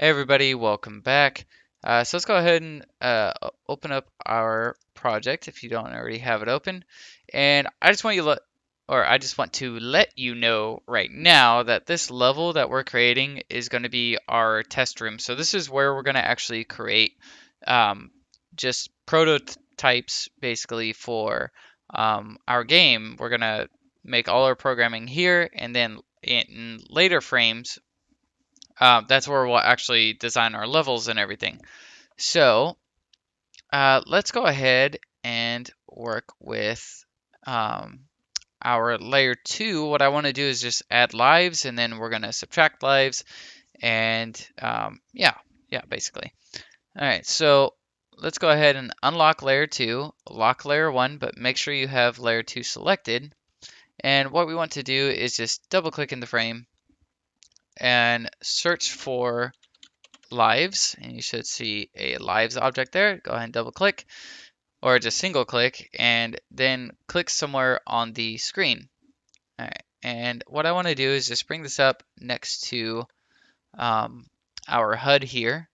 Hey everybody, welcome back. So let's go ahead and open up our project if you don't already have it open. And I just want to let you know right now that this level that we're creating is going to be our test room. So this is where we're going to actually create um, just prototypes basically for our game. We're going to make all our programming here, and then in later frames that's where we'll actually design our levels and everything. So let's go ahead and work with um, our layer 2. What I want to do is just add lives, and then we're going to subtract lives, and yeah, basically. All right, so let's go ahead and unlock layer 2, lock layer 1, but make sure you have layer 2 selected. And what we want to do is just double click in the frame and search for lives, and you should see a lives object there. Go ahead and double click or just single click and then click somewhere on the screen. All right. And what I want to do is just bring this up next to um, our HUD here.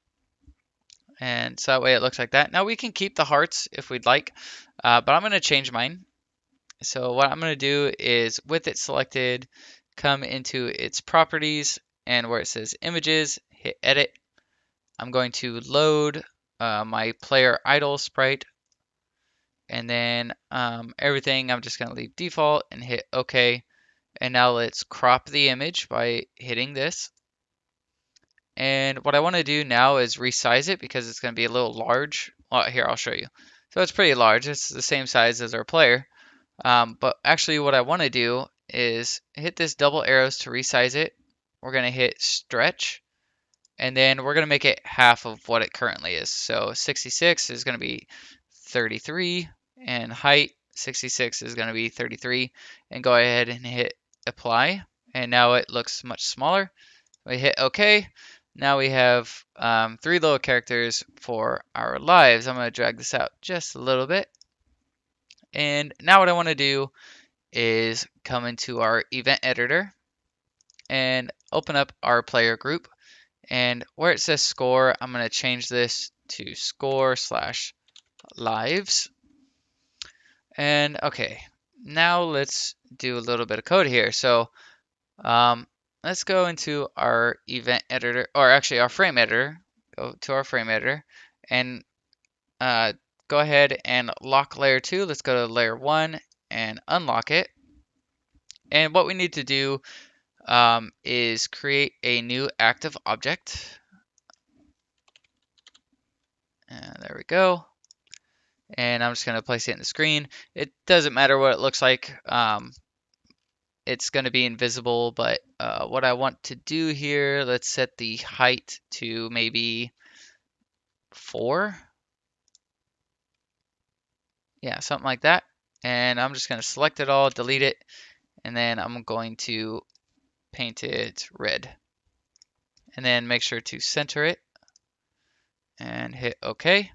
And so that way it looks like that. Now we can keep the hearts if we'd like, but I'm going to change mine. So what I'm going to do is with it selected, come into its properties, and where it says images, hit edit. I'm going to load my player idle sprite, and then everything I'm just going to leave default and hit OK. And now let's crop the image by hitting this. And what I want to do now is resize it because it's going to be a little large. Well, here, I'll show you. So it's pretty large. It's the same size as our player. But actually what I want to do is hit this double arrows to resize it. We're going to hit stretch, and then we're going to make it half of what it currently is. So 66 is going to be 33, and height 66 is going to be 33, and go ahead and hit apply, and now it looks much smaller. We hit OK. Now we have 3 little characters for our lives. I'm going to drag this out just a little bit, and now what I want to do is come into our event editor and open up our player group. And where it says score, I'm going to change this to score/lives. And okay, now let's do a little bit of code here. So let's go into our event editor, or actually our frame editor. Go to our frame editor and uh, go ahead and lock layer 2. Let's go to layer 1 and unlock it. And what we need to do is create a new active object. And there we go. And I'm just going to place it in the screen. It doesn't matter what it looks like. It's going to be invisible, but what I want to do here, let's set the height to maybe 4. Yeah, something like that. And I'm just going to select it all, delete it, and then I'm going to paint it red. And then make sure to center it and hit OK.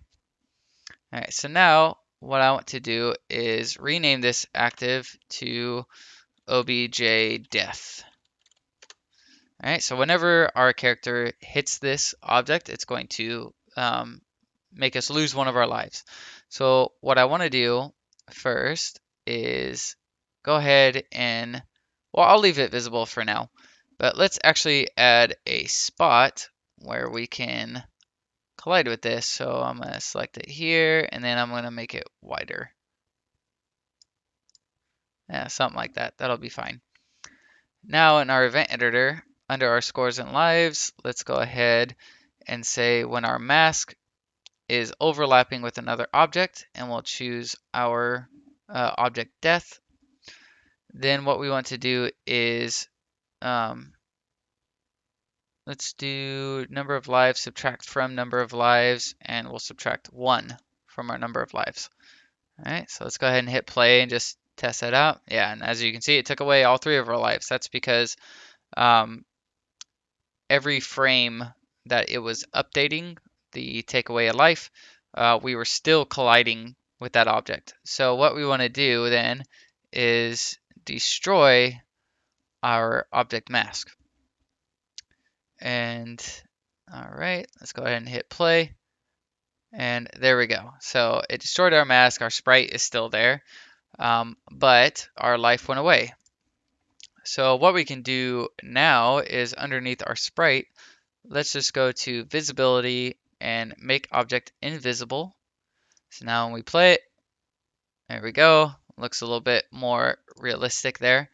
All right, so now what I want to do is rename this active to obj death. All right, so whenever our character hits this object, it's going to make us lose one of our lives. So what I want to do first is go ahead and, well, I'll leave it visible for now, but let's actually add a spot where we can collide with this. So I'm going to select it here, and then I'm going to make it wider. Yeah, something like that. That'll be fine. Now in our event editor, under our scores and lives, let's go ahead and say when our mask is overlapping with another object, and we'll choose our object death. Then what we want to do is let's do number of lives, subtract from number of lives, and we'll subtract 1 from our number of lives. All right, so let's go ahead and hit play and just test that out. Yeah, and as you can see, it took away all 3 of our lives. That's because every frame that it was updating the take away a life, we were still colliding with that object. So what we want to do then is destroy our object mask. And All right, let's go ahead and hit play. And there we go. So it destroyed our mask. Our sprite is still there, but our life went away. So what we can do now is underneath our sprite, let's just go to visibility and make object invisible. So now when we play it, there we go. Looks a little bit more realistic there.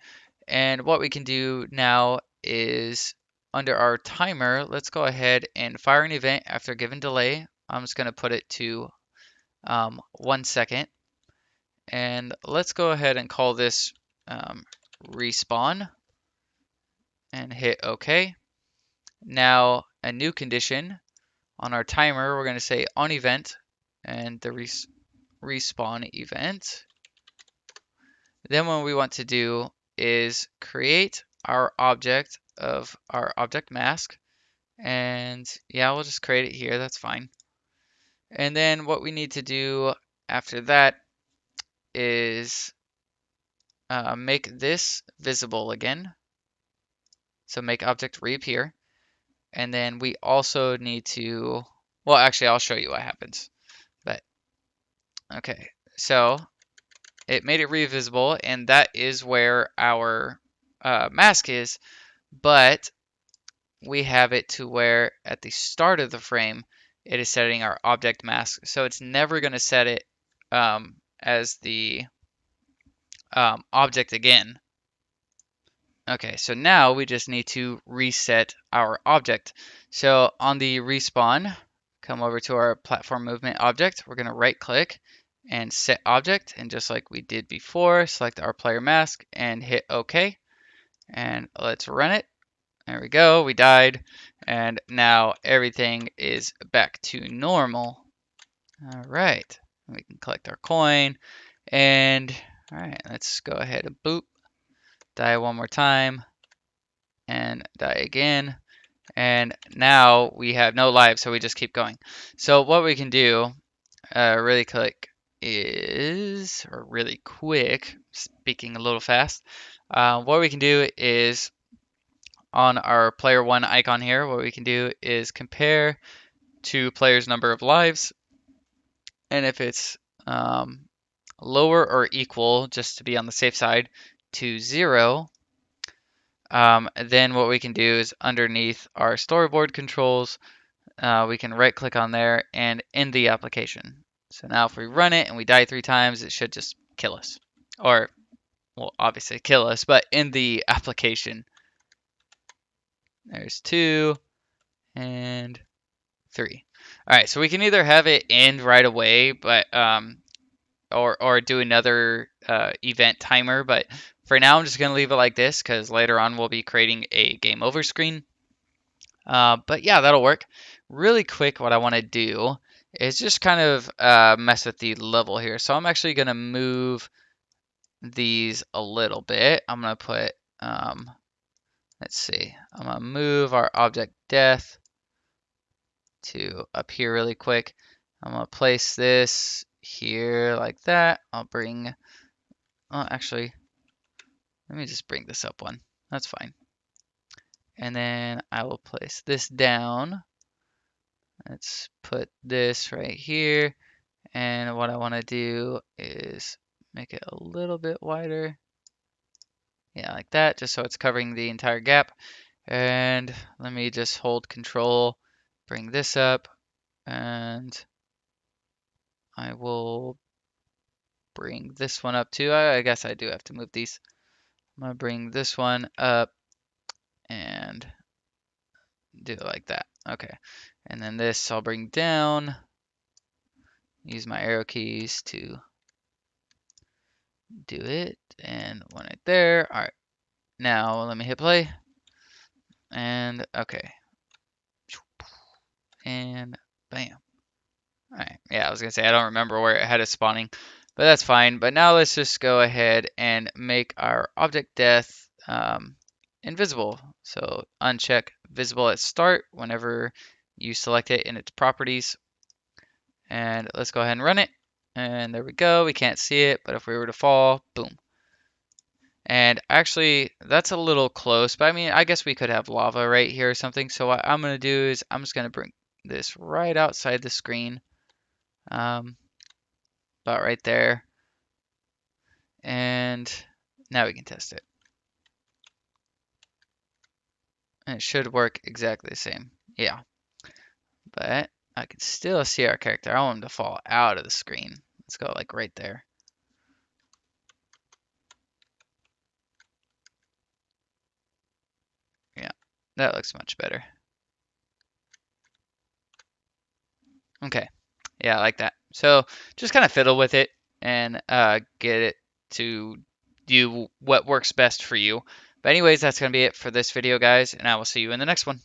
And what we can do now is under our timer, let's go ahead and fire an event after a given delay. I'm just going to put it to 1 second. And let's go ahead and call this respawn and hit OK. Now a new condition on our timer, we're going to say on event and the respawn event. Then what we want to do is create our object of our object mask. And yeah, we'll just create it here. That's fine. And then what we need to do after that is make this visible again. So make object reappear. And then we also need to, well, actually, I'll show you what happens. But okay, so it made it revisible, and that is where our mask is. But we have it to where at the start of the frame, it is setting our object mask. So it's never going to set it as the object again. Okay, so now we just need to reset our object. So on the respawn, come over to our platform movement object. We're going to right click and set object. And just like we did before, select our player mask and hit OK. And let's run it. There we go, we died. And now everything is back to normal. All right, we can collect our coin. And all right, let's go ahead and boop. Die one more time and die again. And now we have no lives, so we just keep going. So what we can do really quick is, or really quick, speaking a little fast, what we can do is on our player one icon here, what we can do is compare to player's number of lives. And if it's lower or equal, just to be on the safe side, to 0, then what we can do is underneath our storyboard controls, we can right click on there and end the application. So now if we run it and we die 3 times, it should just kill us. Or, well, obviously kill us, but in the application. There's 2 and 3. All right, so we can either have it end right away, but or do another event timer. But for now, I'm just gonna leave it like this because later on we'll be creating a game over screen. But yeah, that'll work. Really quick, what I want to do is just kind of mess with the level here. So I'm actually gonna move these a little bit. I'm gonna put let's see. I'm gonna move our object death to up here really quick. I'm gonna place this here like that. I'll bring, oh, actually, let me just bring this up one. That's fine. And then I will place this down. Let's put this right here. And what I want to do is make it a little bit wider. Yeah, like that, just so it's covering the entire gap. And let me just hold control, bring this up, and I will bring this one up too. I guess I do have to move these. I'm gonna bring this one up and do it like that. Okay. And then this I'll bring down. Use my arrow keys to do it. And one right there. All right. Now let me hit play. And okay. And bam. All right. Yeah, I was gonna say I don't remember where it had it spawning, but that's fine. But now let's just go ahead and make our object death invisible. So uncheck visible at start whenever you select it in its properties. And let's go ahead and run it. And there we go. We can't see it, but if we were to fall, boom. And actually, that's a little close, but I mean, I guess we could have lava right here or something. So what I'm going to do is I'm just going to bring this right outside the screen, um, about right there. And now we can test it. And it should work exactly the same. Yeah, but I can still see our character. I want him to fall out of the screen. Let's go like right there. Yeah, that looks much better. Okay. Yeah, I like that. So just kind of fiddle with it and get it to do what works best for you. But anyways, that's going to be it for this video, guys, and I will see you in the next one.